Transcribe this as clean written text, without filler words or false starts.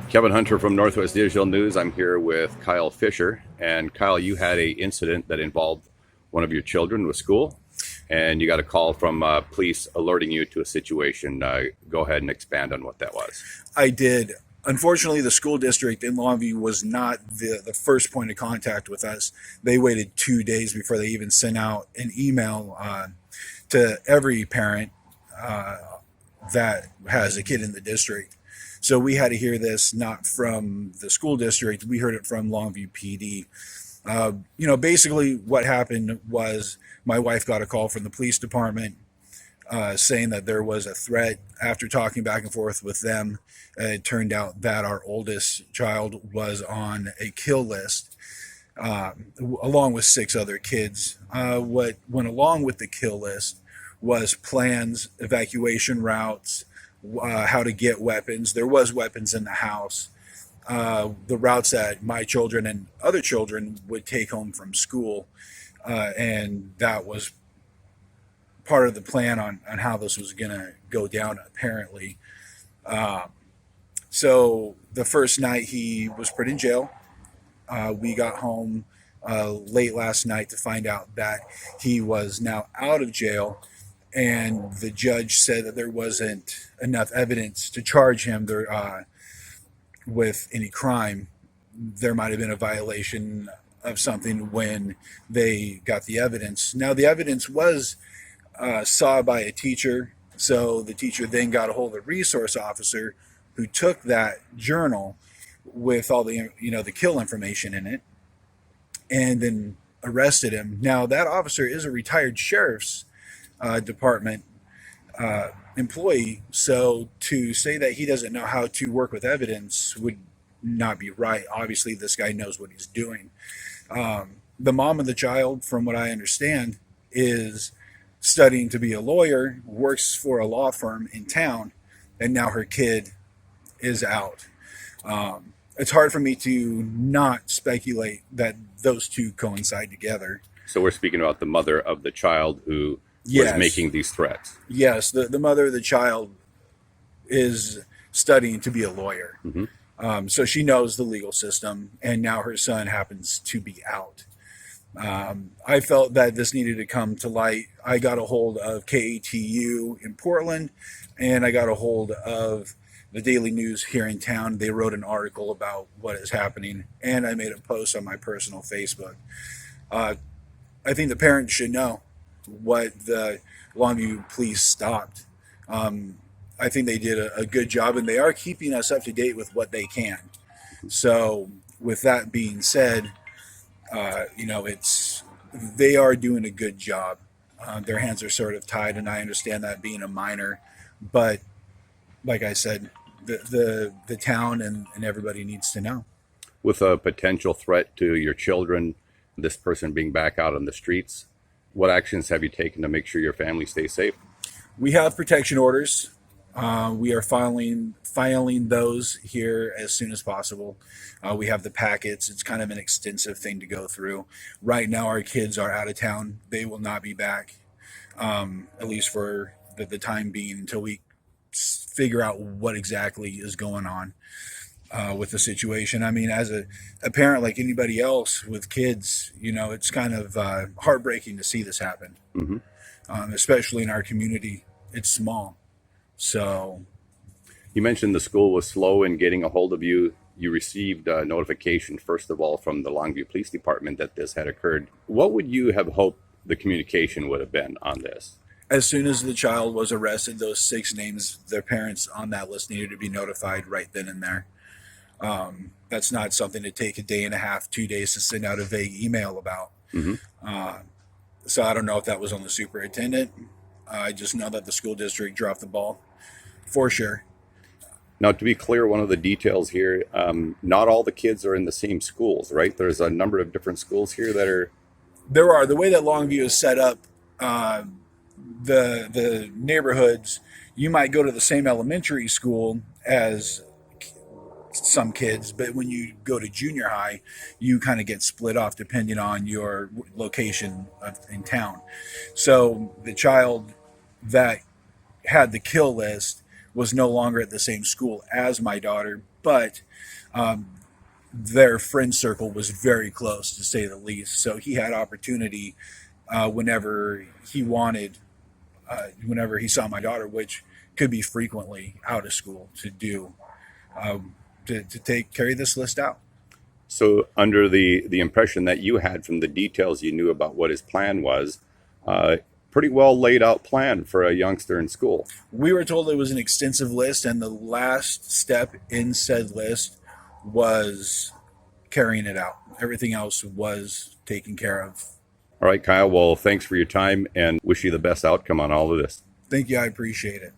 Kevin Hunter from Northwest Digital News. I'm here with Kyle Fisher. And Kyle, you had an incident that involved one of your children with school, and you got a call from police alerting you to a situation. Go ahead and expand on what that was. I did. Unfortunately, the school district in Longview was not the first point of contact with us. They waited 2 days before they even sent out an email to every parent that has a kid in the district. So we had to hear this not from the school district. We heard it from Longview PD. Basically what happened was my wife got a call from the police department saying that there was a threat. After talking back and forth with them, it turned out that our oldest child was on a kill list along with 6 other kids. What went along with the kill list was plans, evacuation routes, how to get weapons. There was weapons in the house. The routes that my children and other children would take home from school. And that was part of the plan on how this was going to go down, apparently. So the first night he was put in jail. We got home late last night to find out that he was now out of jail. And the judge said that there wasn't enough evidence to charge him with any crime. There might have been a violation of something when they got the evidence. Now, the evidence was saw by a teacher. So the teacher then got a hold of the resource officer who took that journal with all the kill information in it and then arrested him. Now, that officer is a retired sheriff's department employee, so to say that he doesn't know how to work with evidence would not be right. Obviously, this guy knows what he's doing. The mom of the child, from what I understand, is studying to be a lawyer, works for a law firm in town, and now her kid is out. It's hard for me to not speculate that those two coincide together. So we're speaking about the mother of the child who Yes. was making these threats. Yes, the mother of the child is studying to be a lawyer. Mm-hmm. So she knows the legal system, and now her son happens to be out. I felt that this needed to come to light. I got a hold of KATU in Portland, and I got a hold of the Daily News here in town. They wrote an article about what is happening, and I made a post on my personal Facebook. I think the parents should know what the Longview police stopped. I think they did a good job, and they are keeping us up to date with what they can. So with that being said, they are doing a good job. Their hands are sort of tied, and I understand that being a minor, but like I said, the town and everybody needs to know. With a potential threat to your children, this person being back out on the streets, what actions have you taken to make sure your family stays safe? We have protection orders. We are filing those here as soon as possible. We have the packets. It's kind of an extensive thing to go through. Right now, our kids are out of town. They will not be back, at least for the time being, until we figure out what exactly is going on with the situation. I mean, as a parent like anybody else with kids, it's kind of heartbreaking to see this happen. Mm-hmm. Especially in our community. It's small. So you mentioned the school was slow in getting a hold of you. You received a notification, first of all, from the Longview Police Department that this had occurred. What would you have hoped the communication would have been on this? As soon as the child was arrested, those 6 names, their parents on that list needed to be notified right then and there. That's not something to take a day and a half, 2 days to send out a vague email about. Mm-hmm. So I don't know if that was on the superintendent. I just know that the school district dropped the ball for sure. Now, to be clear, one of the details here, not all the kids are in the same schools, right? There's a number of different schools here that are... There are. The way that Longview is set up, the neighborhoods, you might go to the same elementary school as some kids, but when you go to junior high, you kind of get split off depending on your location in town. So the child that had the kill list was no longer at the same school as my daughter, but their friend circle was very close, to say the least. So he had opportunity whenever he wanted, whenever he saw my daughter, which could be frequently out of school, to do to carry this list out. So under the impression that you had from the details you knew about what his plan was, pretty well laid out plan for a youngster in school. We were told it was an extensive list, and the last step in said list was carrying it out. Everything else was taken care of. All right, Kyle. Well, thanks for your time and wish you the best outcome on all of this. Thank you. I appreciate it.